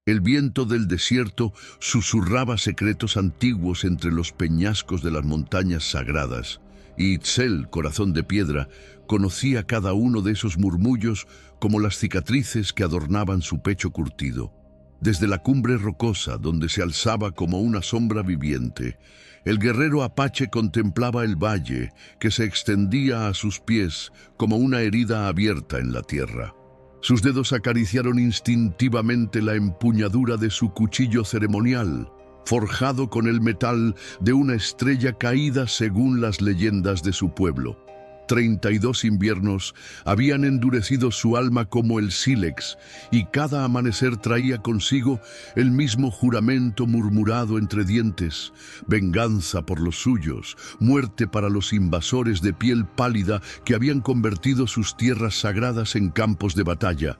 El viento del desierto susurraba secretos antiguos entre los peñascos de las montañas sagradas, y Itzel, corazón de piedra, conocía cada uno de esos murmullos como las cicatrices que adornaban su pecho curtido. Desde la cumbre rocosa, donde se alzaba como una sombra viviente, el guerrero apache contemplaba el valle que se extendía a sus pies como una herida abierta en la tierra. Sus dedos acariciaron instintivamente la empuñadura de su cuchillo ceremonial, forjado con el metal de una estrella caída según las leyendas de su pueblo. 32 inviernos habían endurecido su alma como el sílex, y cada amanecer traía consigo el mismo juramento murmurado entre dientes: venganza por los suyos, muerte para los invasores de piel pálida que habían convertido sus tierras sagradas en campos de batalla.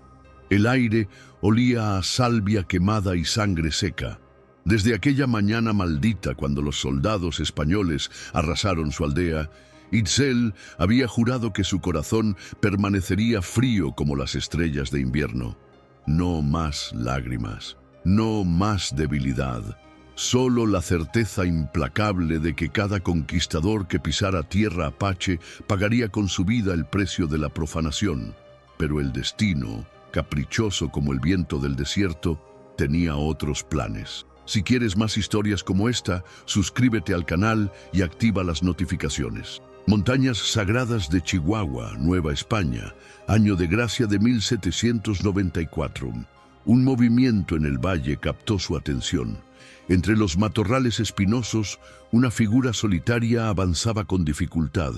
El aire olía a salvia quemada y sangre seca. Desde aquella mañana maldita, cuando los soldados españoles arrasaron su aldea, Itzel había jurado que su corazón permanecería frío como las estrellas de invierno. No más lágrimas, no más debilidad, solo la certeza implacable de que cada conquistador que pisara tierra apache pagaría con su vida el precio de la profanación. Pero el destino, caprichoso como el viento del desierto, tenía otros planes. Si quieres más historias como esta, suscríbete al canal y activa las notificaciones. Montañas Sagradas de Chihuahua, Nueva España, año de gracia de 1794. Un movimiento en el valle captó su atención. Entre los matorrales espinosos, una figura solitaria avanzaba con dificultad,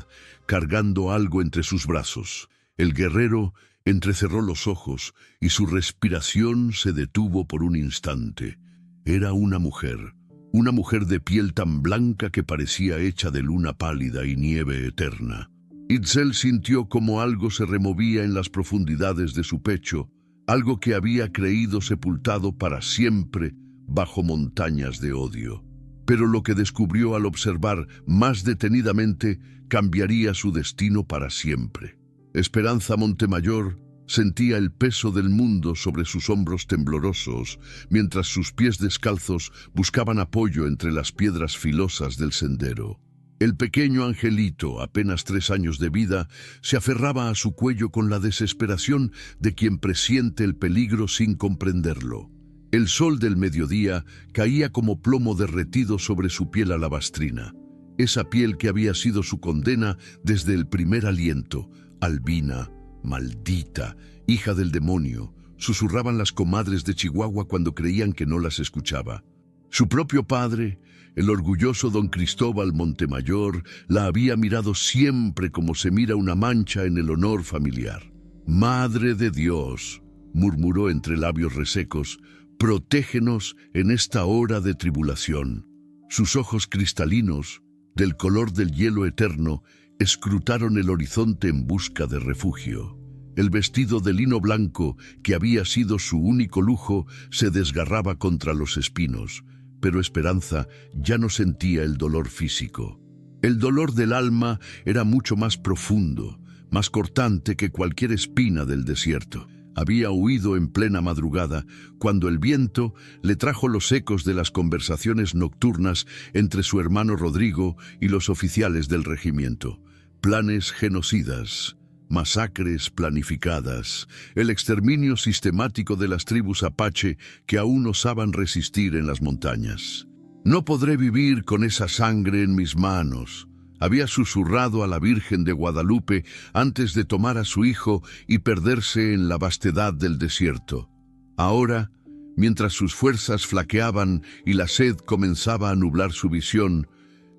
cargando algo entre sus brazos. El guerrero entrecerró los ojos y su respiración se detuvo por un instante. Era una mujer de piel tan blanca que parecía hecha de luna pálida y nieve eterna. Itzel sintió como algo se removía en las profundidades de su pecho, algo que había creído sepultado para siempre bajo montañas de odio. Pero lo que descubrió al observar más detenidamente cambiaría su destino para siempre. Esperanza Montemayor sentía el peso del mundo sobre sus hombros temblorosos, mientras sus pies descalzos buscaban apoyo entre las piedras filosas del sendero. El pequeño angelito, apenas 3 años de vida, se aferraba a su cuello con la desesperación de quien presiente el peligro sin comprenderlo. El sol del mediodía caía como plomo derretido sobre su piel alabastrina, esa piel que había sido su condena desde el primer aliento. Albina, maldita, hija del demonio, susurraban las comadres de Chihuahua cuando creían que no las escuchaba. Su propio padre, el orgulloso don Cristóbal Montemayor, la había mirado siempre como se mira una mancha en el honor familiar. «Madre de Dios», murmuró entre labios resecos, «protégenos en esta hora de tribulación». Sus ojos cristalinos, del color del hielo eterno, escrutaron el horizonte en busca de refugio. El vestido de lino blanco, que había sido su único lujo, se desgarraba contra los espinos, pero Esperanza ya no sentía el dolor físico. El dolor del alma era mucho más profundo, más cortante que cualquier espina del desierto. Había huido en plena madrugada, cuando el viento le trajo los ecos de las conversaciones nocturnas entre su hermano Rodrigo y los oficiales del regimiento. Planes genocidas, masacres planificadas, el exterminio sistemático de las tribus apache que aún osaban resistir en las montañas. «No podré vivir con esa sangre en mis manos», había susurrado a la Virgen de Guadalupe antes de tomar a su hijo y perderse en la vastedad del desierto. Ahora, mientras sus fuerzas flaqueaban y la sed comenzaba a nublar su visión,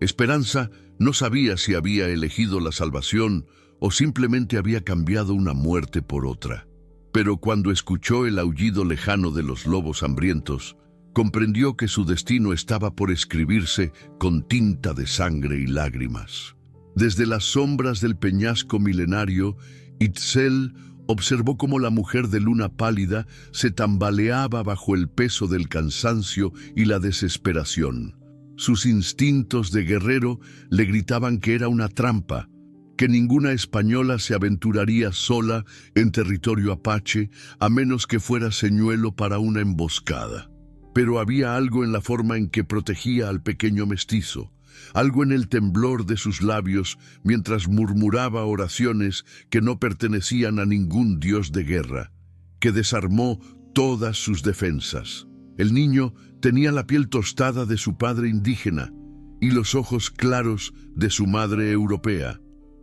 Esperanza no sabía si había elegido la salvación o simplemente había cambiado una muerte por otra. Pero cuando escuchó el aullido lejano de los lobos hambrientos, comprendió que su destino estaba por escribirse con tinta de sangre y lágrimas. Desde las sombras del peñasco milenario, Itzel observó cómo la mujer de luna pálida se tambaleaba bajo el peso del cansancio y la desesperación. Sus instintos de guerrero le gritaban que era una trampa, que ninguna española se aventuraría sola en territorio apache a menos que fuera señuelo para una emboscada. Pero había algo en la forma en que protegía al pequeño mestizo, algo en el temblor de sus labios mientras murmuraba oraciones que no pertenecían a ningún dios de guerra, que desarmó todas sus defensas. El niño tenía la piel tostada de su padre indígena y los ojos claros de su madre europea.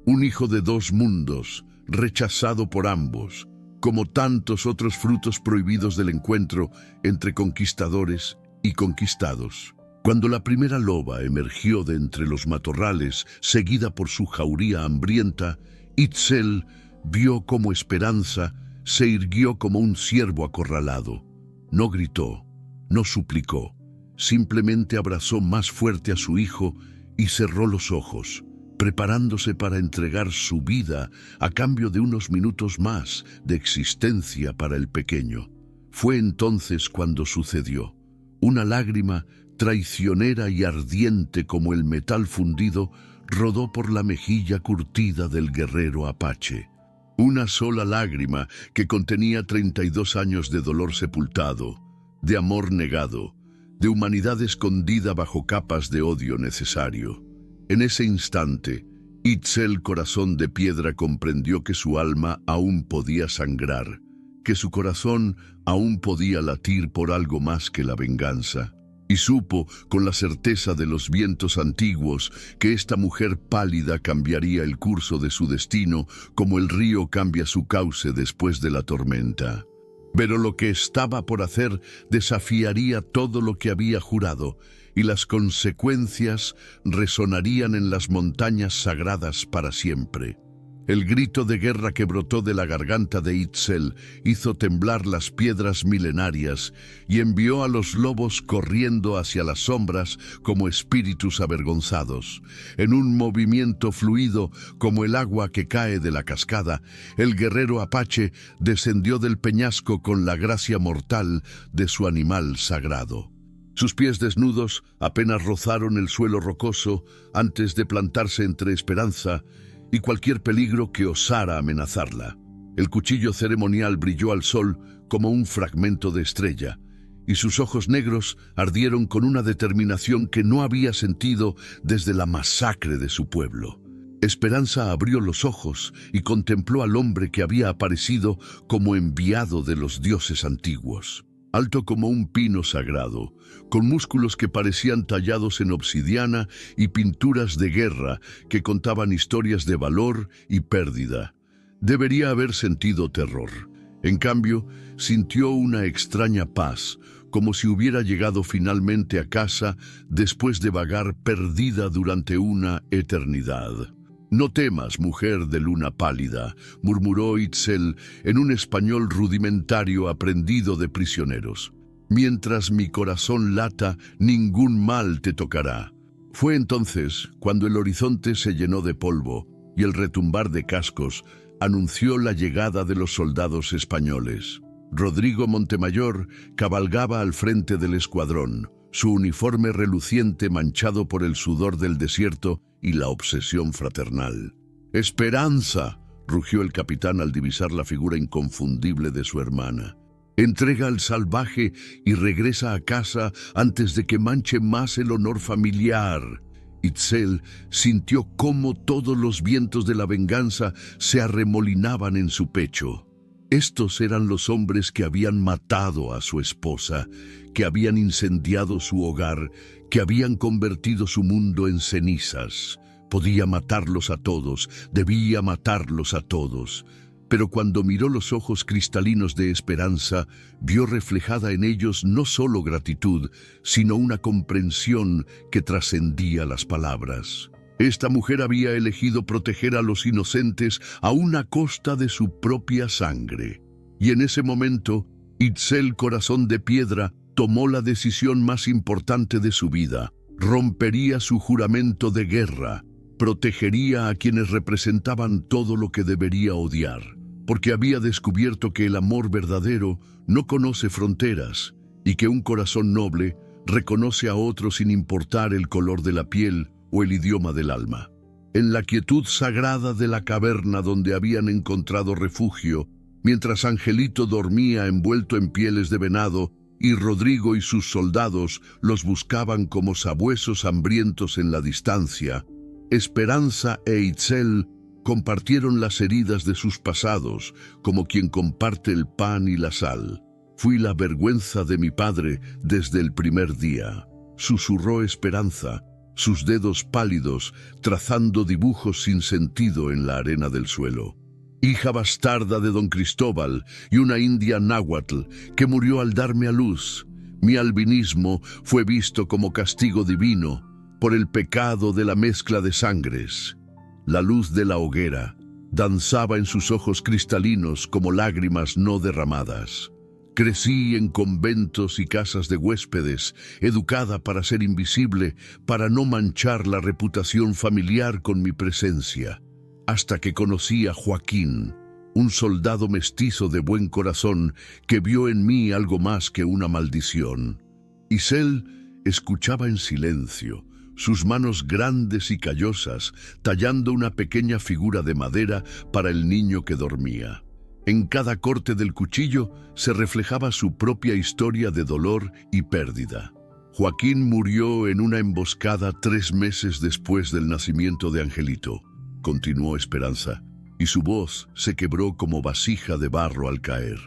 Un hijo de dos mundos, rechazado por ambos, como tantos otros frutos prohibidos del encuentro entre conquistadores y conquistados. Cuando la primera loba emergió de entre los matorrales, seguida por su jauría hambrienta, Itzel vio cómo Esperanza se irguió como un ciervo acorralado. No gritó, no suplicó, simplemente abrazó más fuerte a su hijo y cerró los ojos, preparándose para entregar su vida a cambio de unos minutos más de existencia para el pequeño. Fue entonces cuando sucedió. Una lágrima traicionera y ardiente como el metal fundido rodó por la mejilla curtida del guerrero apache. Una sola lágrima que contenía 32 años de dolor sepultado, de amor negado, de humanidad escondida bajo capas de odio necesario. En ese instante, Itzel Corazón de Piedra comprendió que su alma aún podía sangrar, que su corazón aún podía latir por algo más que la venganza. Y supo, con la certeza de los vientos antiguos, que esta mujer pálida cambiaría el curso de su destino como el río cambia su cauce después de la tormenta. Pero lo que estaba por hacer desafiaría todo lo que había jurado, y las consecuencias resonarían en las montañas sagradas para siempre. El grito de guerra que brotó de la garganta de Itzel hizo temblar las piedras milenarias y envió a los lobos corriendo hacia las sombras como espíritus avergonzados. En un movimiento fluido como el agua que cae de la cascada, el guerrero apache descendió del peñasco con la gracia mortal de su animal sagrado. Sus pies desnudos apenas rozaron el suelo rocoso antes de plantarse entre Esperanza y cualquier peligro que osara amenazarla. El cuchillo ceremonial brilló al sol como un fragmento de estrella, y sus ojos negros ardieron con una determinación que no había sentido desde la masacre de su pueblo. Esperanza abrió los ojos y contempló al hombre que había aparecido como enviado de los dioses antiguos. Alto como un pino sagrado, con músculos que parecían tallados en obsidiana y pinturas de guerra que contaban historias de valor y pérdida. Debería haber sentido terror. En cambio, sintió una extraña paz, como si hubiera llegado finalmente a casa después de vagar perdida durante una eternidad. «No temas, mujer de luna pálida», murmuró Itzel en un español rudimentario aprendido de prisioneros. «Mientras mi corazón lata, ningún mal te tocará». Fue entonces cuando el horizonte se llenó de polvo y el retumbar de cascos anunció la llegada de los soldados españoles. Rodrigo Montemayor cabalgaba al frente del escuadrón, su uniforme reluciente manchado por el sudor del desierto y la obsesión fraternal. «¡Esperanza!», rugió el capitán al divisar la figura inconfundible de su hermana. «Entrega al salvaje y regresa a casa antes de que manche más el honor familiar». Itzel sintió cómo todos los vientos de la venganza se arremolinaban en su pecho. Estos eran los hombres que habían matado a su esposa, que habían incendiado su hogar, que habían convertido su mundo en cenizas. Podía matarlos a todos, debía matarlos a todos. Pero cuando miró los ojos cristalinos de Esperanza, vio reflejada en ellos no solo gratitud, sino una comprensión que trascendía las palabras. Esta mujer había elegido proteger a los inocentes aún a costa de su propia sangre. Y en ese momento, Itzel Corazón de Piedra tomó la decisión más importante de su vida. Rompería su juramento de guerra, protegería a quienes representaban todo lo que debería odiar, porque había descubierto que el amor verdadero no conoce fronteras y que un corazón noble reconoce a otro sin importar el color de la piel o el idioma del alma. En la quietud sagrada de la caverna donde habían encontrado refugio, mientras Angelito dormía envuelto en pieles de venado y Rodrigo y sus soldados los buscaban como sabuesos hambrientos en la distancia, Esperanza e Itzel compartieron las heridas de sus pasados, como quien comparte el pan y la sal. Fui la vergüenza de mi padre desde el primer día, susurró Esperanza, sus dedos pálidos trazando dibujos sin sentido en la arena del suelo. Hija bastarda de don Cristóbal y una india náhuatl que murió al darme a luz. Mi albinismo fue visto como castigo divino por el pecado de la mezcla de sangres. La luz de la hoguera danzaba en sus ojos cristalinos como lágrimas no derramadas. Crecí en conventos y casas de huéspedes, educada para ser invisible, para no manchar la reputación familiar con mi presencia, hasta que conocí a Joaquín, un soldado mestizo de buen corazón que vio en mí algo más que una maldición. Isel escuchaba en silencio, sus manos grandes y callosas, tallando una pequeña figura de madera para el niño que dormía. En cada corte del cuchillo se reflejaba su propia historia de dolor y pérdida. Joaquín murió en una emboscada 3 meses después del nacimiento de Angelito, continuó Esperanza, y su voz se quebró como vasija de barro al caer.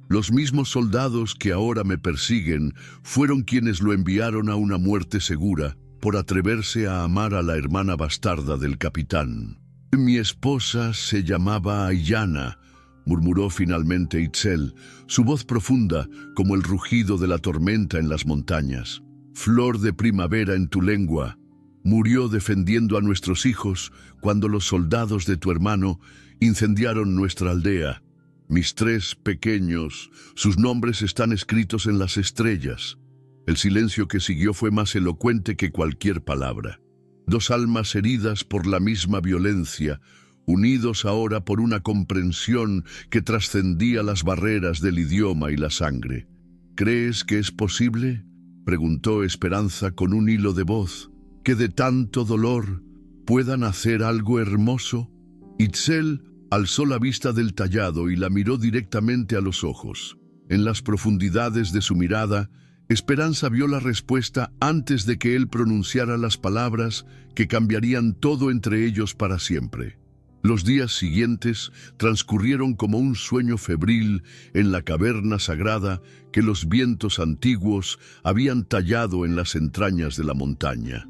Los mismos soldados que ahora me persiguen fueron quienes lo enviaron a una muerte segura por atreverse a amar a la hermana bastarda del capitán. Mi esposa se llamaba Ayana, murmuró finalmente Itzel, su voz profunda como el rugido de la tormenta en las montañas. Flor de primavera en tu lengua, murió defendiendo a nuestros hijos cuando los soldados de tu hermano incendiaron nuestra aldea. Mis 3 pequeños, sus nombres están escritos en las estrellas. El silencio que siguió fue más elocuente que cualquier palabra. 2 almas heridas por la misma violencia, unidos ahora por una comprensión que trascendía las barreras del idioma y la sangre. ¿Crees que es posible?, preguntó Esperanza con un hilo de voz, que de tanto dolor pueda nacer algo hermoso. Itzel alzó la vista del tallado y la miró directamente a los ojos. En las profundidades de su mirada, Esperanza vio la respuesta antes de que él pronunciara las palabras que cambiarían todo entre ellos para siempre. Los días siguientes transcurrieron como un sueño febril en la caverna sagrada que los vientos antiguos habían tallado en las entrañas de la montaña.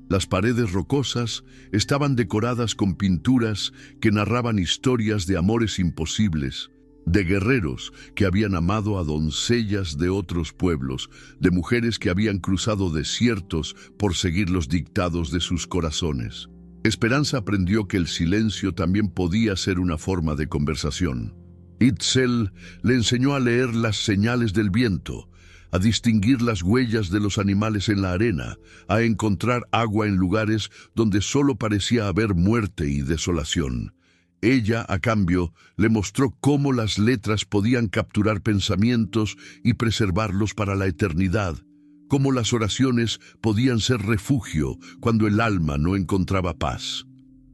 Las paredes rocosas estaban decoradas con pinturas que narraban historias de amores imposibles, de guerreros que habían amado a doncellas de otros pueblos, de mujeres que habían cruzado desiertos por seguir los dictados de sus corazones. Esperanza aprendió que el silencio también podía ser una forma de conversación. Itzel le enseñó a leer las señales del viento, a distinguir las huellas de los animales en la arena, a encontrar agua en lugares donde solo parecía haber muerte y desolación. Ella, a cambio, le mostró cómo las letras podían capturar pensamientos y preservarlos para la eternidad, cómo las oraciones podían ser refugio cuando el alma no encontraba paz.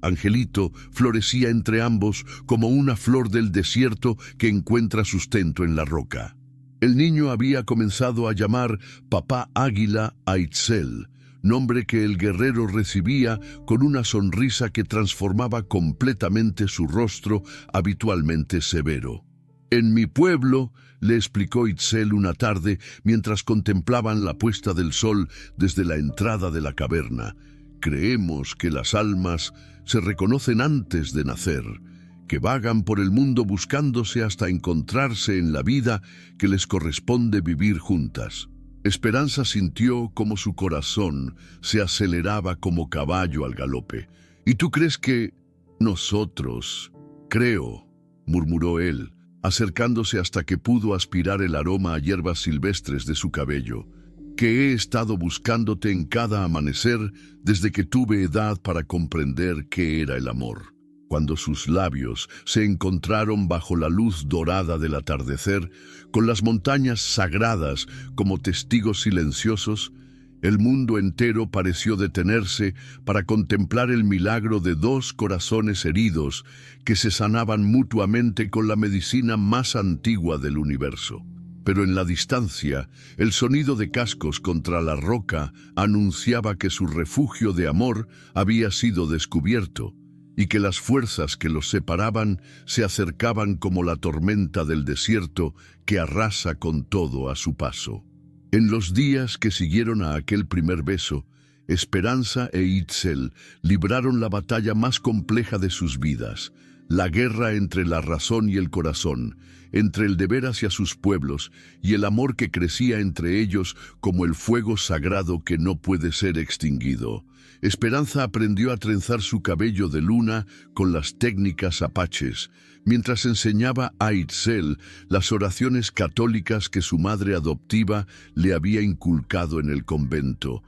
Angelito florecía entre ambos como una flor del desierto que encuentra sustento en la roca. El niño había comenzado a llamar Papá Águila a Itzel, nombre que el guerrero recibía con una sonrisa que transformaba completamente su rostro habitualmente severo. En mi pueblo, le explicó Itzel una tarde mientras contemplaban la puesta del sol desde la entrada de la caverna, creemos que las almas se reconocen antes de nacer, que vagan por el mundo buscándose hasta encontrarse en la vida que les corresponde vivir juntas. Esperanza sintió como su corazón se aceleraba como caballo al galope. ¿Y tú crees que nosotros? Creo, murmuró él, acercándose hasta que pudo aspirar el aroma a hierbas silvestres de su cabello, que he estado buscándote en cada amanecer desde que tuve edad para comprender qué era el amor. Cuando sus labios se encontraron bajo la luz dorada del atardecer, con las montañas sagradas como testigos silenciosos, El mundo entero pareció detenerse para contemplar el milagro de dos corazones heridos que se sanaban mutuamente con la medicina más antigua del universo. Pero en la distancia, el sonido de cascos contra la roca anunciaba que su refugio de amor había sido descubierto y que las fuerzas que los separaban se acercaban como la tormenta del desierto que arrasa con todo a su paso. En los días que siguieron a aquel primer beso, Esperanza e Itzel libraron la batalla más compleja de sus vidas, la guerra entre la razón y el corazón, entre el deber hacia sus pueblos y el amor que crecía entre ellos como el fuego sagrado que no puede ser extinguido. Esperanza aprendió a trenzar su cabello de luna con las técnicas apaches, mientras enseñaba a Itzel las oraciones católicas que su madre adoptiva le había inculcado en el convento.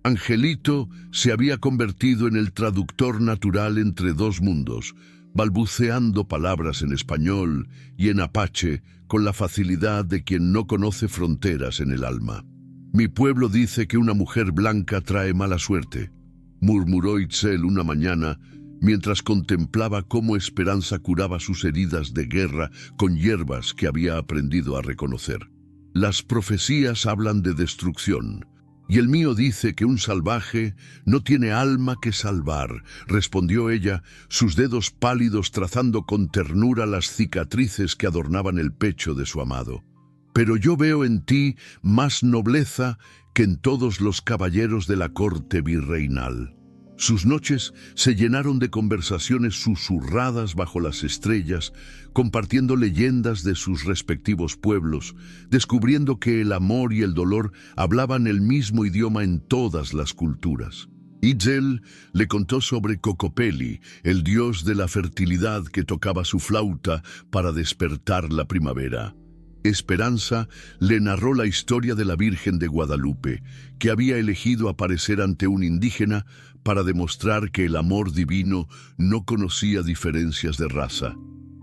Angelito se había convertido en el traductor natural entre dos mundos, balbuceando palabras en español y en apache con la facilidad de quien no conoce fronteras en el alma. «Mi pueblo dice que una mujer blanca trae mala suerte», murmuró Itzel una mañana mientras contemplaba cómo Esperanza curaba sus heridas de guerra con hierbas que había aprendido a reconocer. «Las profecías hablan de destrucción, y el mío dice que un salvaje no tiene alma que salvar», respondió ella, sus dedos pálidos trazando con ternura las cicatrices que adornaban el pecho de su amado. «Pero yo veo en ti más nobleza que en todos los caballeros de la corte virreinal». Sus noches se llenaron de conversaciones susurradas bajo las estrellas, compartiendo leyendas de sus respectivos pueblos, descubriendo que el amor y el dolor hablaban el mismo idioma en todas las culturas. Itzel le contó sobre Cocopelli, el dios de la fertilidad que tocaba su flauta para despertar la primavera. Esperanza le narró la historia de la Virgen de Guadalupe, que había elegido aparecer ante un indígena para demostrar que el amor divino no conocía diferencias de raza.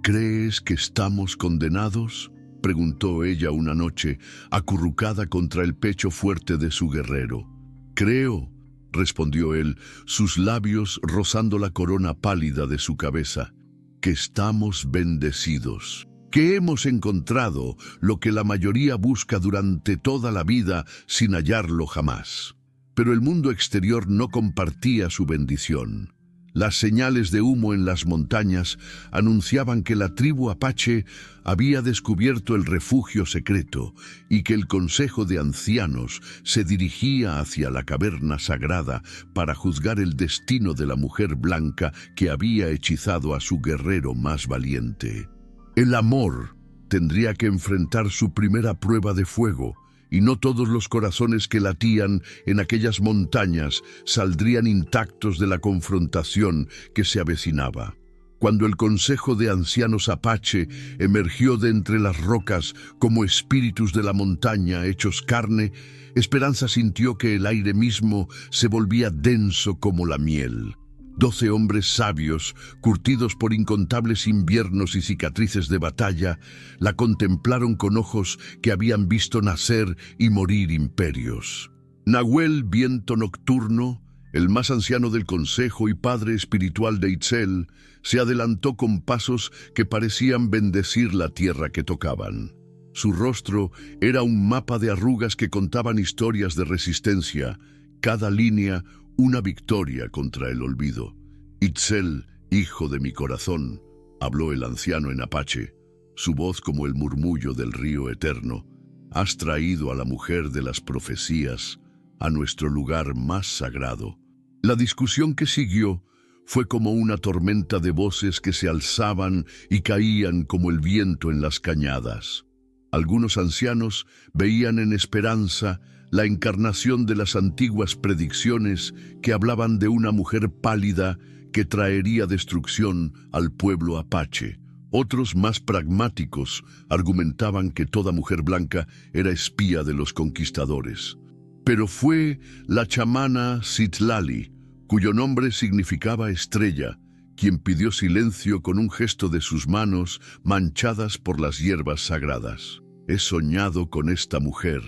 «¿Crees que estamos condenados?», preguntó ella una noche, acurrucada contra el pecho fuerte de su guerrero. «Creo», respondió él, sus labios rozando la corona pálida de su cabeza, «que estamos bendecidos, que hemos encontrado lo que la mayoría busca durante toda la vida sin hallarlo jamás». Pero el mundo exterior no compartía su bendición. Las señales de humo en las montañas anunciaban que la tribu apache había descubierto el refugio secreto y que el consejo de ancianos se dirigía hacia la caverna sagrada para juzgar el destino de la mujer blanca que había hechizado a su guerrero más valiente. El amor tendría que enfrentar su primera prueba de fuego, y no todos los corazones que latían en aquellas montañas saldrían intactos de la confrontación que se avecinaba. Cuando el consejo de ancianos apache emergió de entre las rocas como espíritus de la montaña hechos carne, Esperanza sintió que el aire mismo se volvía denso como la miel. 12 hombres sabios, curtidos por incontables inviernos y cicatrices de batalla, la contemplaron con ojos que habían visto nacer y morir imperios. Nahuel Viento Nocturno, el más anciano del consejo y padre espiritual de Itzel, se adelantó con pasos que parecían bendecir la tierra que tocaban. Su rostro era un mapa de arrugas que contaban historias de resistencia, cada línea una victoria contra el olvido. «Itzel, hijo de mi corazón», habló el anciano en apache, su voz como el murmullo del río eterno, «has traído a la mujer de las profecías a nuestro lugar más sagrado». La discusión que siguió fue como una tormenta de voces que se alzaban y caían como el viento en las cañadas. Algunos ancianos veían en Esperanza la encarnación de las antiguas predicciones que hablaban de una mujer pálida que traería destrucción al pueblo apache. Otros, más pragmáticos, argumentaban que toda mujer blanca era espía de los conquistadores. Pero fue la chamana Citlali, cuyo nombre significaba estrella, quien pidió silencio con un gesto de sus manos manchadas por las hierbas sagradas. «He soñado con esta mujer»,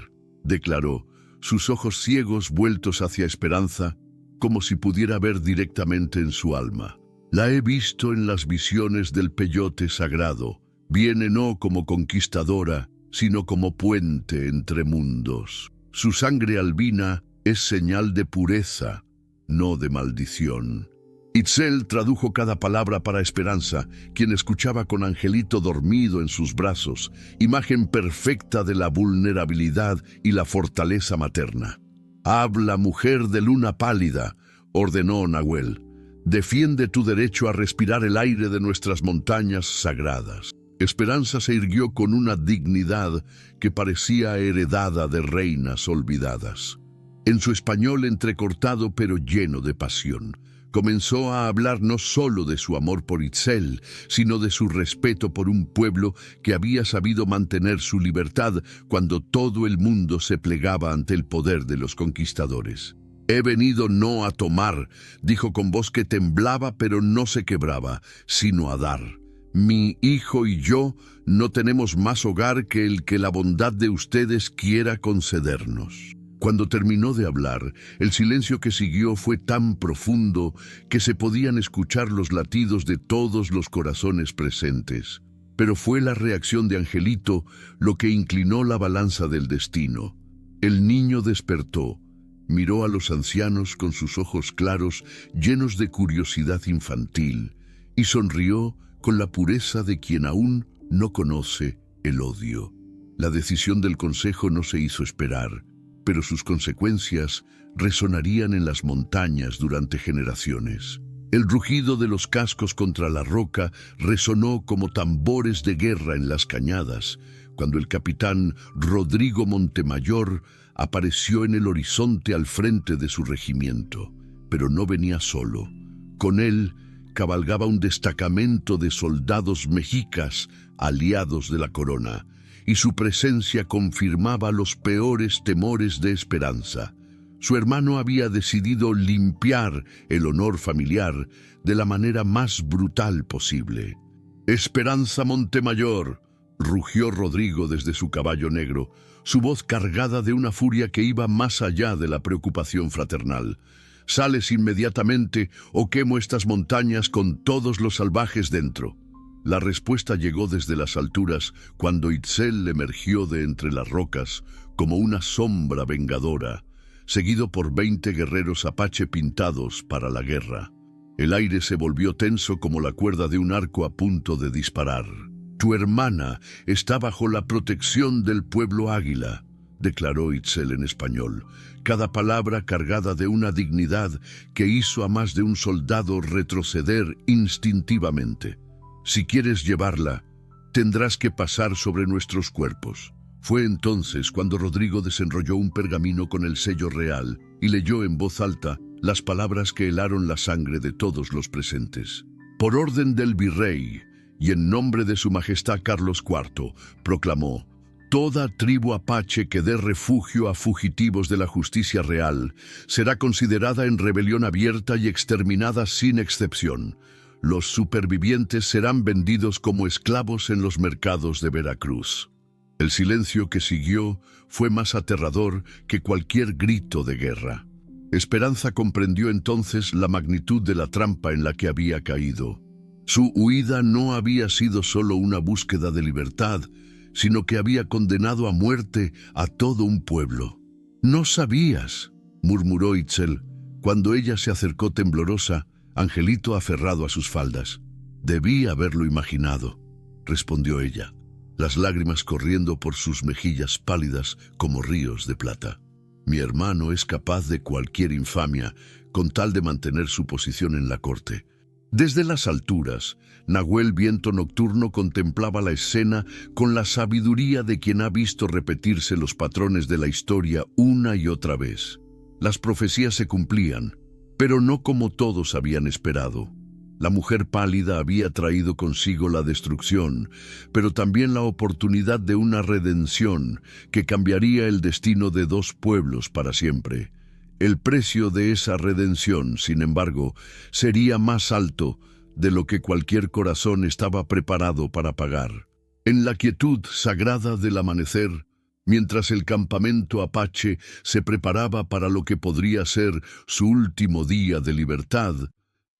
declaró, sus ojos ciegos vueltos hacia Esperanza, como si pudiera ver directamente en su alma. La he visto en las visiones del peyote sagrado. Viene no como conquistadora, sino como puente entre mundos. Su sangre albina es señal de pureza, no de maldición. Itzel tradujo cada palabra para Esperanza, quien escuchaba con Angelito dormido en sus brazos, imagen perfecta de la vulnerabilidad y la fortaleza materna. «Habla, mujer de luna pálida», ordenó Nahuel. «Defiende tu derecho a respirar el aire de nuestras montañas sagradas». Esperanza se irguió con una dignidad que parecía heredada de reinas olvidadas. En su español entrecortado pero lleno de pasión, comenzó a hablar no solo de su amor por Itzel, sino de su respeto por un pueblo que había sabido mantener su libertad cuando todo el mundo se plegaba ante el poder de los conquistadores. «He venido no a tomar», dijo con voz que temblaba pero no se quebraba, sino a dar. «Mi hijo y yo no tenemos más hogar que el que la bondad de ustedes quiera concedernos». Cuando terminó de hablar, el silencio que siguió fue tan profundo que se podían escuchar los latidos de todos los corazones presentes. Pero fue la reacción de Angelito lo que inclinó la balanza del destino. El niño despertó, miró a los ancianos con sus ojos claros, llenos de curiosidad infantil, y sonrió con la pureza de quien aún no conoce el odio. La decisión del consejo no se hizo esperar, pero sus consecuencias resonarían en las montañas durante generaciones. El rugido de los cascos contra la roca resonó como tambores de guerra en las cañadas, cuando el capitán Rodrigo Montemayor apareció en el horizonte al frente de su regimiento. Pero no venía solo. Con él cabalgaba un destacamento de soldados mexicas, aliados de la corona, y su presencia confirmaba los peores temores de Esperanza. Su hermano había decidido limpiar el honor familiar de la manera más brutal posible. «Esperanza Montemayor», rugió Rodrigo desde su caballo negro, su voz cargada de una furia que iba más allá de la preocupación fraternal. «Sales inmediatamente o quemo estas montañas con todos los salvajes dentro». La respuesta llegó desde las alturas cuando Itzel emergió de entre las rocas como una sombra vengadora, seguido por 20 guerreros apache pintados para la guerra. El aire se volvió tenso como la cuerda de un arco a punto de disparar. «Tu hermana está bajo la protección del pueblo águila», declaró Itzel en español, cada palabra cargada de una dignidad que hizo a más de un soldado retroceder instintivamente. «Si quieres llevarla, tendrás que pasar sobre nuestros cuerpos». Fue entonces cuando Rodrigo desenrolló un pergamino con el sello real y leyó en voz alta las palabras que helaron la sangre de todos los presentes. «Por orden del virrey y en nombre de su majestad Carlos IV», proclamó, «toda tribu apache que dé refugio a fugitivos de la justicia real será considerada en rebelión abierta y exterminada sin excepción. Los supervivientes serán vendidos como esclavos en los mercados de Veracruz». El silencio que siguió fue más aterrador que cualquier grito de guerra. Esperanza comprendió entonces la magnitud de la trampa en la que había caído. Su huida no había sido solo una búsqueda de libertad, sino que había condenado a muerte a todo un pueblo. «No sabías», murmuró Itzel, cuando ella se acercó temblorosa, Angelito aferrado a sus faldas. «Debí haberlo imaginado», respondió ella, las lágrimas corriendo por sus mejillas pálidas como ríos de plata. «Mi hermano es capaz de cualquier infamia con tal de mantener su posición en la corte». Desde las alturas, Nahuel Viento Nocturno contemplaba la escena con la sabiduría de quien ha visto repetirse los patrones de la historia una y otra vez. Las profecías se cumplían, pero no como todos habían esperado. La mujer pálida había traído consigo la destrucción, pero también la oportunidad de una redención que cambiaría el destino de dos pueblos para siempre. El precio de esa redención, sin embargo, sería más alto de lo que cualquier corazón estaba preparado para pagar. En la quietud sagrada del amanecer, Mientras el campamento apache se preparaba para lo que podría ser su último día de libertad,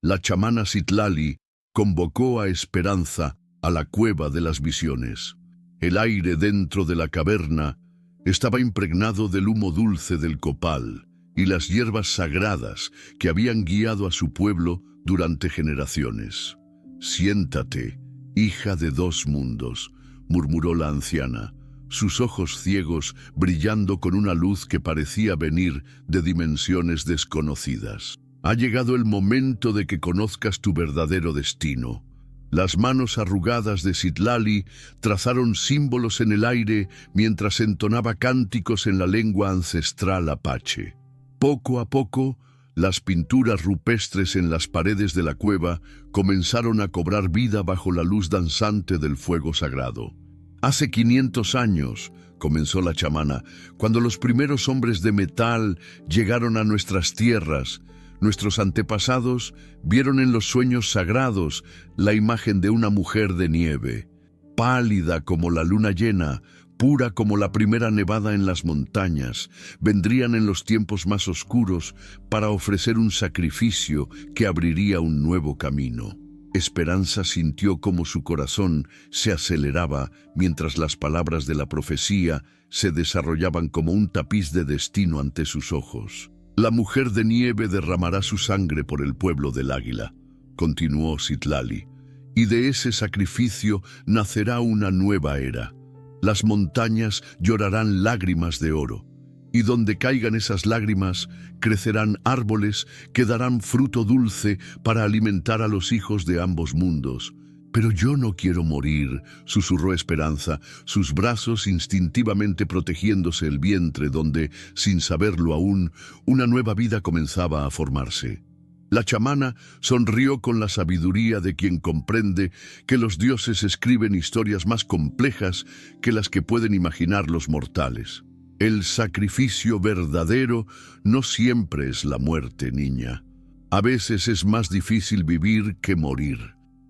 la chamana Citlali convocó a Esperanza a la cueva de las visiones. El aire dentro de la caverna estaba impregnado del humo dulce del copal y las hierbas sagradas que habían guiado a su pueblo durante generaciones. «Siéntate, hija de dos mundos», murmuró la anciana, sus ojos ciegos brillando con una luz que parecía venir de dimensiones desconocidas. «Ha llegado el momento de que conozcas tu verdadero destino». Las manos arrugadas de Citlali trazaron símbolos en el aire mientras entonaba cánticos en la lengua ancestral apache. Poco a poco, las pinturas rupestres en las paredes de la cueva comenzaron a cobrar vida bajo la luz danzante del fuego sagrado. «Hace 500 años», comenzó la chamana, «cuando los primeros hombres de metal llegaron a nuestras tierras, nuestros antepasados vieron en los sueños sagrados la imagen de una mujer de nieve, pálida como la luna llena, pura como la primera nevada en las montañas. Vendrían en los tiempos más oscuros para ofrecer un sacrificio que abriría un nuevo camino». Esperanza sintió como su corazón se aceleraba mientras las palabras de la profecía se desarrollaban como un tapiz de destino ante sus ojos. «La mujer de nieve derramará su sangre por el pueblo del águila», continuó Citlali, «y de ese sacrificio nacerá una nueva era. Las montañas llorarán lágrimas de oro, y donde caigan esas lágrimas crecerán árboles que darán fruto dulce para alimentar a los hijos de ambos mundos». «Pero yo no quiero morir», susurró Esperanza, sus brazos instintivamente protegiéndose el vientre donde, sin saberlo aún, una nueva vida comenzaba a formarse. La chamana sonrió con la sabiduría de quien comprende que los dioses escriben historias más complejas que las que pueden imaginar los mortales. «El sacrificio verdadero no siempre es la muerte, niña. A veces es más difícil vivir que morir.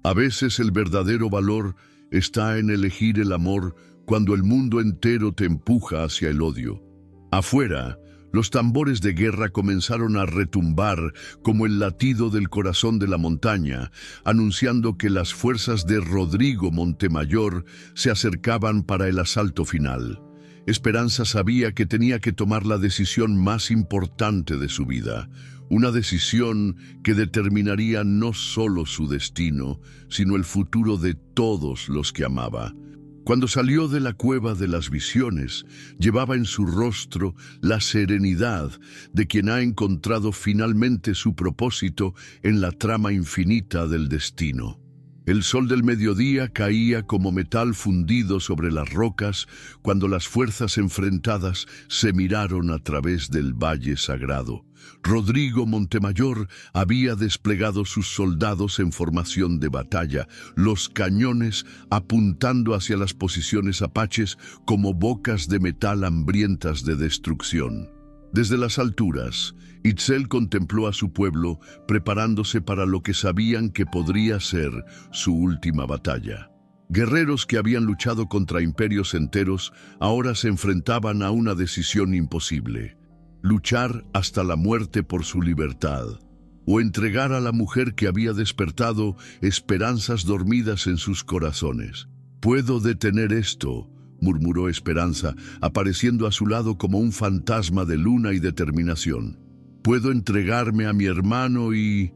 A veces el verdadero valor está en elegir el amor cuando el mundo entero te empuja hacia el odio». Afuera, los tambores de guerra comenzaron a retumbar como el latido del corazón de la montaña, anunciando que las fuerzas de Rodrigo Montemayor se acercaban para el asalto final. Esperanza sabía que tenía que tomar la decisión más importante de su vida, una decisión que determinaría no solo su destino, sino el futuro de todos los que amaba. Cuando salió de la cueva de las visiones, llevaba en su rostro la serenidad de quien ha encontrado finalmente su propósito en la trama infinita del destino. El sol del mediodía caía como metal fundido sobre las rocas cuando las fuerzas enfrentadas se miraron a través del valle sagrado. Rodrigo Montemayor había desplegado sus soldados en formación de batalla, los cañones apuntando hacia las posiciones apaches como bocas de metal hambrientas de destrucción. Desde las alturas, Itzel contempló a su pueblo preparándose para lo que sabían que podría ser su última batalla. Guerreros que habían luchado contra imperios enteros ahora se enfrentaban a una decisión imposible: luchar hasta la muerte por su libertad, o entregar a la mujer que había despertado esperanzas dormidas en sus corazones. «Puedo detener esto», murmuró Esperanza, apareciendo a su lado como un fantasma de luna y determinación. «Puedo entregarme a mi hermano y...»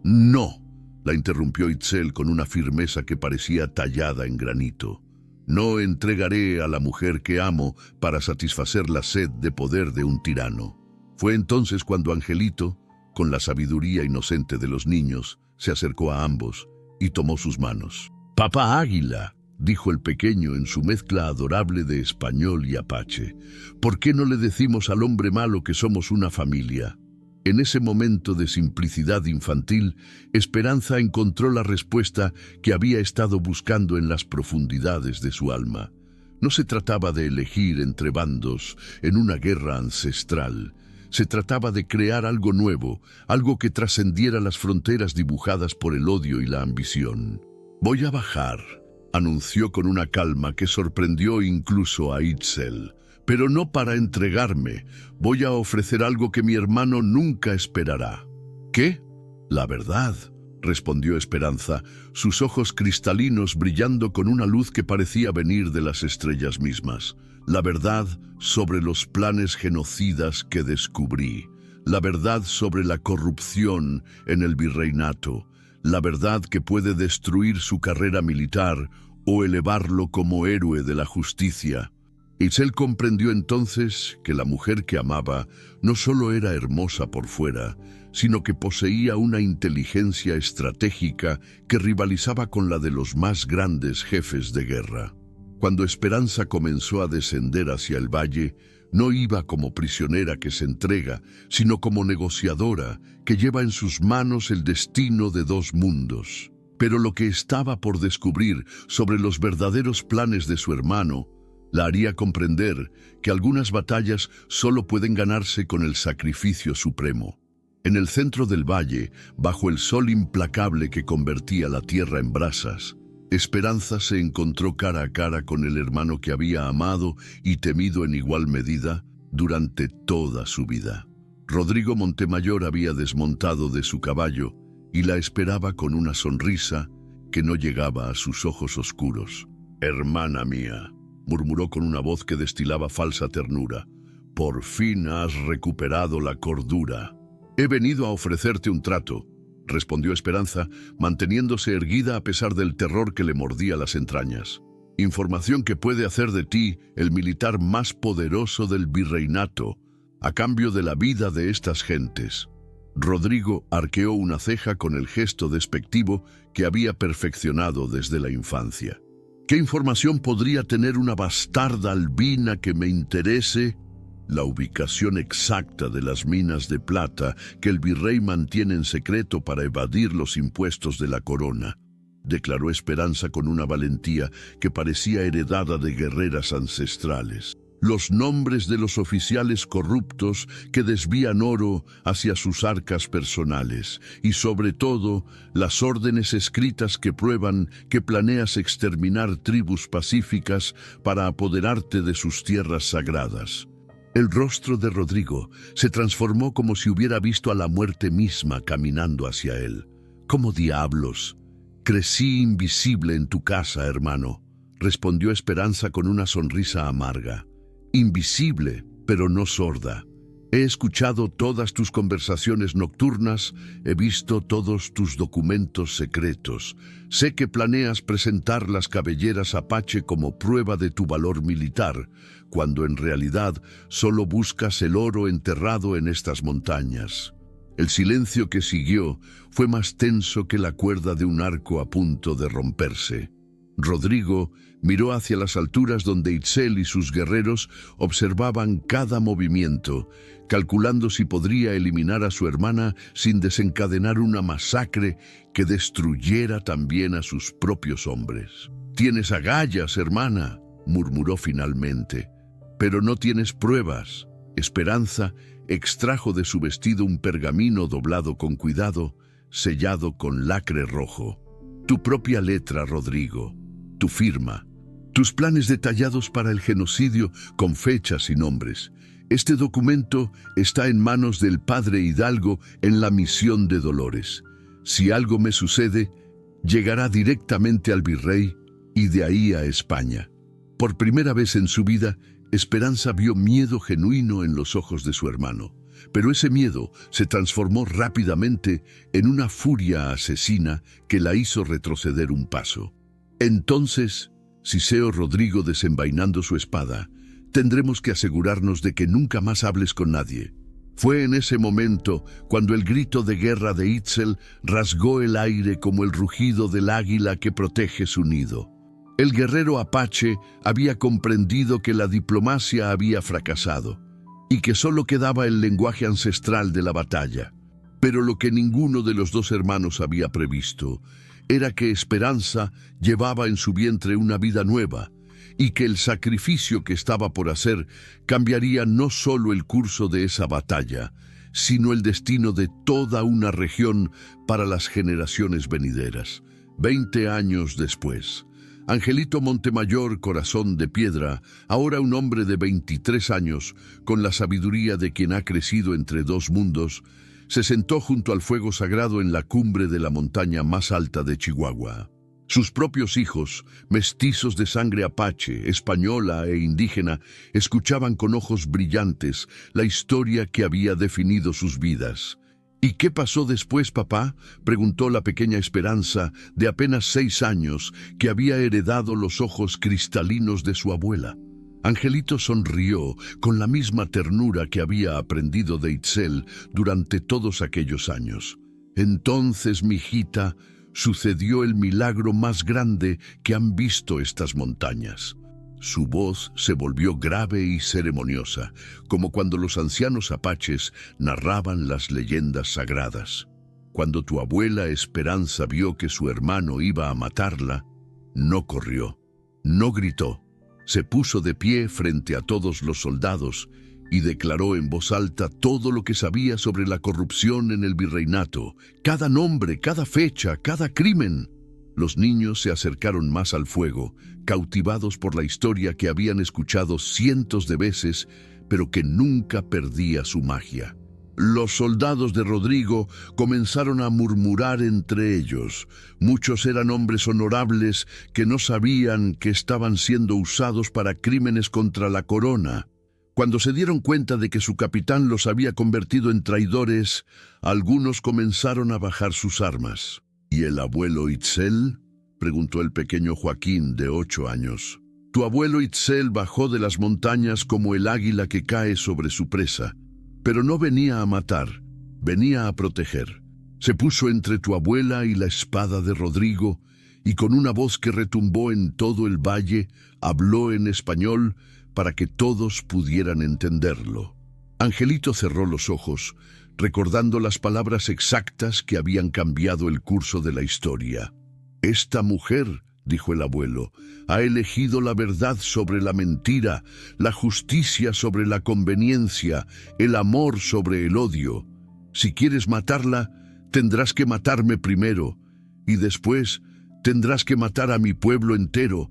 «No», la interrumpió Itzel con una firmeza que parecía tallada en granito. «No entregaré a la mujer que amo para satisfacer la sed de poder de un tirano». Fue entonces cuando Angelito, con la sabiduría inocente de los niños, se acercó a ambos y tomó sus manos. «Papá Águila», dijo el pequeño en su mezcla adorable de español y apache, «¿por qué no le decimos al hombre malo que somos una familia?» En ese momento de simplicidad infantil, Esperanza encontró la respuesta que había estado buscando en las profundidades de su alma. No se trataba de elegir entre bandos en una guerra ancestral. Se trataba de crear algo nuevo, algo que trascendiera las fronteras dibujadas por el odio y la ambición. «Voy a bajar», anunció con una calma que sorprendió incluso a Itzel. pero no para entregarme. Voy a ofrecer algo que mi hermano nunca esperará. ¿Qué? La verdad, respondió Esperanza, sus ojos cristalinos brillando con una luz que parecía venir de las estrellas mismas. La verdad sobre los planes genocidas que descubrí. La verdad sobre la corrupción en el virreinato. La verdad que puede destruir su carrera militar o elevarlo como héroe de la justicia. Itzel comprendió entonces que la mujer que amaba no solo era hermosa por fuera, sino que poseía una inteligencia estratégica que rivalizaba con la de los más grandes jefes de guerra. Cuando Esperanza comenzó a descender hacia el valle, no iba como prisionera que se entrega, sino como negociadora que lleva en sus manos el destino de dos mundos. Pero lo que estaba por descubrir sobre los verdaderos planes de su hermano la haría comprender que algunas batallas solo pueden ganarse con el sacrificio supremo. En el centro del valle, bajo el sol implacable que convertía la tierra en brasas, Esperanza se encontró cara a cara con el hermano que había amado y temido en igual medida durante toda su vida. Rodrigo Montemayor había desmontado de su caballo y la esperaba con una sonrisa que no llegaba a sus ojos oscuros. «Hermana mía», murmuró con una voz que destilaba falsa ternura, «por fin has recuperado la cordura». «He venido a ofrecerte un trato», respondió Esperanza, manteniéndose erguida a pesar del terror que le mordía las entrañas. «Información que puede hacer de ti el militar más poderoso del virreinato, a cambio de la vida de estas gentes». Rodrigo arqueó una ceja con el gesto despectivo que había perfeccionado desde la infancia. «¿Qué información podría tener una bastarda albina que me interese?» «La ubicación exacta de las minas de plata que el virrey mantiene en secreto para evadir los impuestos de la corona», declaró Esperanza con una valentía que parecía heredada de guerreras ancestrales. «Los nombres de los oficiales corruptos que desvían oro hacia sus arcas personales y, sobre todo, las órdenes escritas que prueban que planeas exterminar tribus pacíficas para apoderarte de sus tierras sagradas». El rostro de Rodrigo se transformó como si hubiera visto a la muerte misma caminando hacia él. «¿Cómo diablos? Crecí invisible en tu casa, hermano», respondió Esperanza con una sonrisa amarga. «Invisible, pero no sorda. He escuchado todas tus conversaciones nocturnas, he visto todos tus documentos secretos. Sé que planeas presentar las cabelleras Apache como prueba de tu valor militar, cuando en realidad solo buscas el oro enterrado en estas montañas». El silencio que siguió fue más tenso que la cuerda de un arco a punto de romperse. Rodrigo miró hacia las alturas donde Itzel y sus guerreros observaban cada movimiento, calculando si podría eliminar a su hermana sin desencadenar una masacre que destruyera también a sus propios hombres. «Tienes agallas, hermana», murmuró finalmente, «pero no tienes pruebas». Esperanza extrajo de su vestido un pergamino doblado con cuidado, sellado con lacre rojo. «Tu propia letra, Rodrigo, tu firma, tus planes detallados para el genocidio con fechas y nombres. Este documento está en manos del padre Hidalgo en la misión de Dolores. Si algo me sucede, llegará directamente al virrey y de ahí a España». Por primera vez en su vida, Esperanza vio miedo genuino en los ojos de su hermano, pero ese miedo se transformó rápidamente en una furia asesina que la hizo retroceder un paso. «Entonces», siseó Rodrigo desenvainando su espada, «tendremos que asegurarnos de que nunca más hables con nadie». Fue en ese momento cuando el grito de guerra de Itzel rasgó el aire como el rugido del águila que protege su nido. El guerrero Apache había comprendido que la diplomacia había fracasado y que solo quedaba el lenguaje ancestral de la batalla. Pero lo que ninguno de los dos hermanos había previsto era que Esperanza llevaba en su vientre una vida nueva y que el sacrificio que estaba por hacer cambiaría no solo el curso de esa batalla, sino el destino de toda una región para las generaciones venideras. 20 años después, Angelito Montemayor, corazón de piedra, ahora un hombre de 23 años, con la sabiduría de quien ha crecido entre dos mundos, se sentó junto al fuego sagrado en la cumbre de la montaña más alta de Chihuahua. Sus propios hijos, mestizos de sangre apache, española e indígena, escuchaban con ojos brillantes la historia que había definido sus vidas. ¿Y qué pasó después, papá?, preguntó la pequeña Esperanza, de apenas 6 años, que había heredado los ojos cristalinos de su abuela. Angelito sonrió con la misma ternura que había aprendido de Itzel durante todos aquellos años. Entonces, mijita, sucedió el milagro más grande que han visto estas montañas. Su voz se volvió grave y ceremoniosa, como cuando los ancianos apaches narraban las leyendas sagradas. Cuando tu abuela Esperanza vio que su hermano iba a matarla, no corrió, no gritó. Se puso de pie frente a todos los soldados y declaró en voz alta todo lo que sabía sobre la corrupción en el virreinato, cada nombre, cada fecha, cada crimen. Los niños se acercaron más al fuego, cautivados por la historia que habían escuchado cientos de veces, pero que nunca perdía su magia. Los soldados de Rodrigo comenzaron a murmurar entre ellos. Muchos eran hombres honorables que no sabían que estaban siendo usados para crímenes contra la corona. Cuando se dieron cuenta de que su capitán los había convertido en traidores, algunos comenzaron a bajar sus armas. ¿Y el abuelo Itzel?, preguntó el pequeño Joaquín, de 8 años. Tu abuelo Itzel bajó de las montañas como el águila que cae sobre su presa, pero no venía a matar, venía a proteger. Se puso entre tu abuela y la espada de Rodrigo, y con una voz que retumbó en todo el valle, habló en español para que todos pudieran entenderlo. Angelito cerró los ojos, recordando las palabras exactas que habían cambiado el curso de la historia. Esta mujer, dijo el abuelo, ha elegido la verdad sobre la mentira, la justicia sobre la conveniencia, el amor sobre el odio. Si quieres matarla, tendrás que matarme primero, y después tendrás que matar a mi pueblo entero.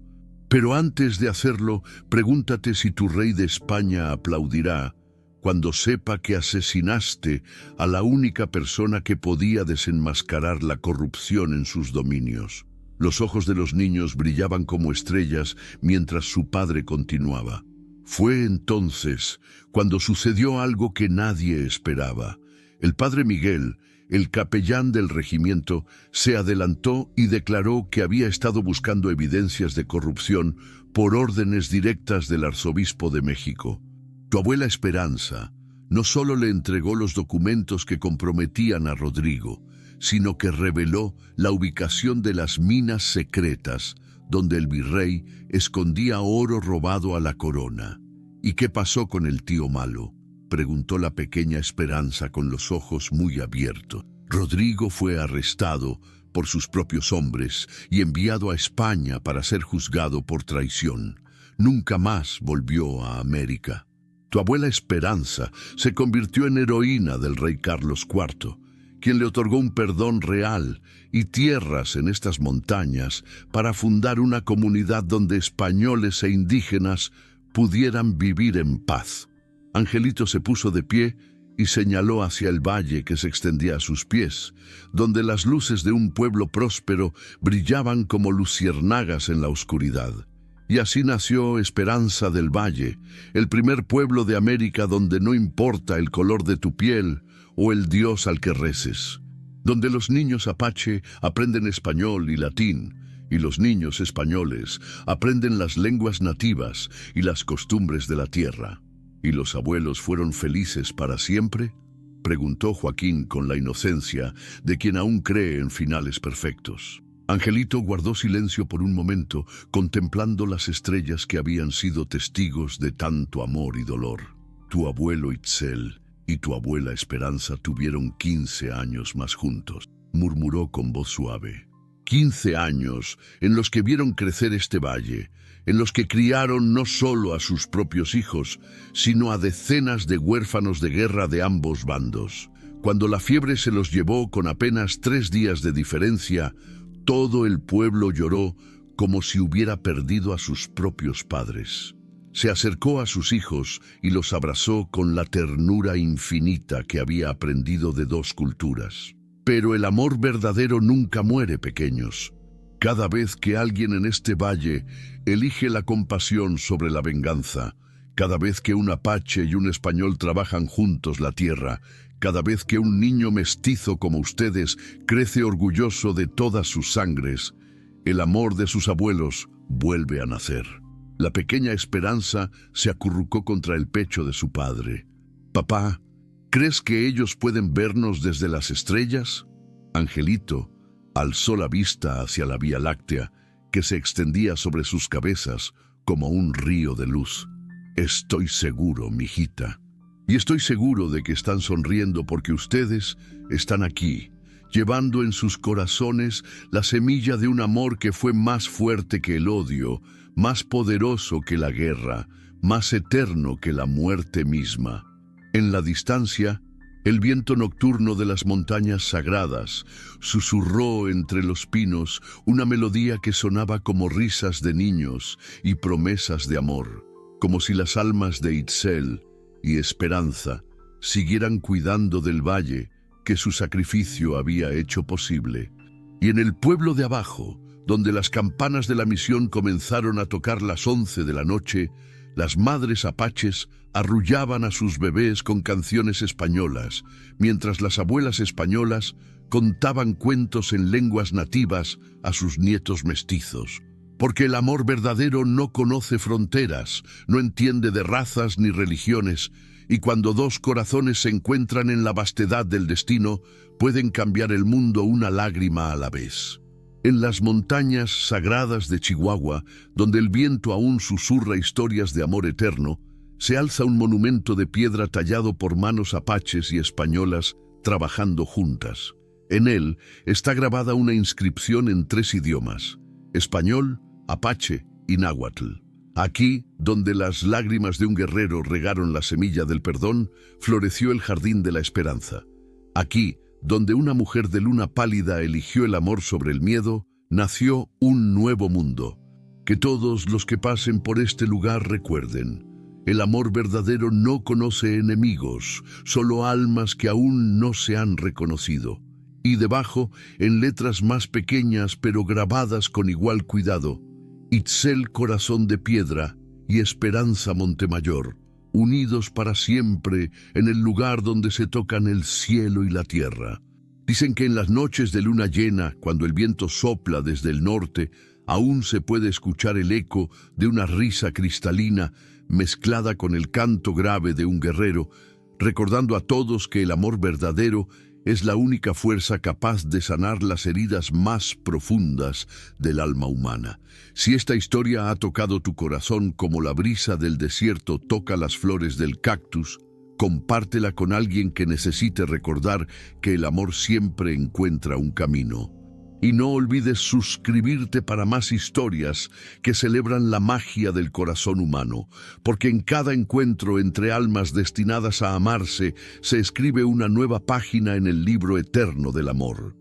Pero antes de hacerlo, pregúntate si tu rey de España aplaudirá cuando sepa que asesinaste a la única persona que podía desenmascarar la corrupción en sus dominios. Los ojos de los niños brillaban como estrellas mientras su padre continuaba. Fue entonces cuando sucedió algo que nadie esperaba. El padre Miguel, el capellán del regimiento, se adelantó y declaró que había estado buscando evidencias de corrupción por órdenes directas del arzobispo de México. Tu abuela Esperanza no solo le entregó los documentos que comprometían a Rodrigo, sino que reveló la ubicación de las minas secretas donde el virrey escondía oro robado a la corona. ¿Y qué pasó con el tío malo?, preguntó la pequeña Esperanza con los ojos muy abiertos. Rodrigo fue arrestado por sus propios hombres y enviado a España para ser juzgado por traición. Nunca más volvió a América. Tu abuela Esperanza se convirtió en heroína del rey Carlos IV, quien le otorgó un perdón real y tierras en estas montañas para fundar una comunidad donde españoles e indígenas pudieran vivir en paz. Angelito se puso de pie y señaló hacia el valle que se extendía a sus pies, donde las luces de un pueblo próspero brillaban como luciérnagas en la oscuridad. Y así nació Esperanza del Valle, el primer pueblo de América donde no importa el color de tu piel o el dios al que reces, donde los niños apache aprenden español y latín, y los niños españoles aprenden las lenguas nativas y las costumbres de la tierra. ¿Y los abuelos fueron felices para siempre?, preguntó Joaquín con la inocencia de quien aún cree en finales perfectos. Angelito guardó silencio por un momento, contemplando las estrellas que habían sido testigos de tanto amor y dolor. Tu abuelo Itzel y tu abuela Esperanza tuvieron 15 años más juntos, murmuró con voz suave. 15 años en los que vieron crecer este valle, en los que criaron no solo a sus propios hijos, sino a decenas de huérfanos de guerra de ambos bandos. Cuando la fiebre se los llevó con apenas 3 días de diferencia, todo el pueblo lloró como si hubiera perdido a sus propios padres. Se acercó a sus hijos y los abrazó con la ternura infinita que había aprendido de dos culturas. Pero el amor verdadero nunca muere, pequeños. Cada vez que alguien en este valle elige la compasión sobre la venganza, cada vez que un apache y un español trabajan juntos la tierra, cada vez que un niño mestizo como ustedes crece orgulloso de todas sus sangres, el amor de sus abuelos vuelve a nacer. La pequeña Esperanza se acurrucó contra el pecho de su padre. «Papá, ¿crees que ellos pueden vernos desde las estrellas?» Angelito alzó la vista hacia la Vía Láctea, que se extendía sobre sus cabezas como un río de luz. «Estoy seguro, mijita. Y estoy seguro de que están sonriendo porque ustedes están aquí, llevando en sus corazones la semilla de un amor que fue más fuerte que el odio, más poderoso que la guerra, más eterno que la muerte misma». En la distancia, el viento nocturno de las montañas sagradas susurró entre los pinos una melodía que sonaba como risas de niños y promesas de amor, como si las almas de Itzel y Esperanza siguieran cuidando del valle que su sacrificio había hecho posible. Y en el pueblo de abajo, donde las campanas de la misión comenzaron a tocar las 11 de la noche, las madres apaches arrullaban a sus bebés con canciones españolas, mientras las abuelas españolas contaban cuentos en lenguas nativas a sus nietos mestizos. Porque el amor verdadero no conoce fronteras, no entiende de razas ni religiones, y cuando dos corazones se encuentran en la vastedad del destino, pueden cambiar el mundo una lágrima a la vez. En las montañas sagradas de Chihuahua, donde el viento aún susurra historias de amor eterno, se alza un monumento de piedra tallado por manos apaches y españolas trabajando juntas. En él está grabada una inscripción en 3 idiomas: español, apache y náhuatl. Aquí, donde las lágrimas de un guerrero regaron la semilla del perdón, floreció el jardín de la esperanza. Aquí, donde una mujer de luna pálida eligió el amor sobre el miedo, nació un nuevo mundo. Que todos los que pasen por este lugar recuerden: el amor verdadero no conoce enemigos, solo almas que aún no se han reconocido. Y debajo, en letras más pequeñas pero grabadas con igual cuidado: Itzel Corazón de Piedra y Esperanza Montemayor, unidos para siempre en el lugar donde se tocan el cielo y la tierra. Dicen que en las noches de luna llena, cuando el viento sopla desde el norte, aún se puede escuchar el eco de una risa cristalina mezclada con el canto grave de un guerrero, recordando a todos que el amor verdadero es la única fuerza capaz de sanar las heridas más profundas del alma humana. Si esta historia ha tocado tu corazón como la brisa del desierto toca las flores del cactus, compártela con alguien que necesite recordar que el amor siempre encuentra un camino. Y no olvides suscribirte para más historias que celebran la magia del corazón humano, porque en cada encuentro entre almas destinadas a amarse se escribe una nueva página en el libro eterno del amor.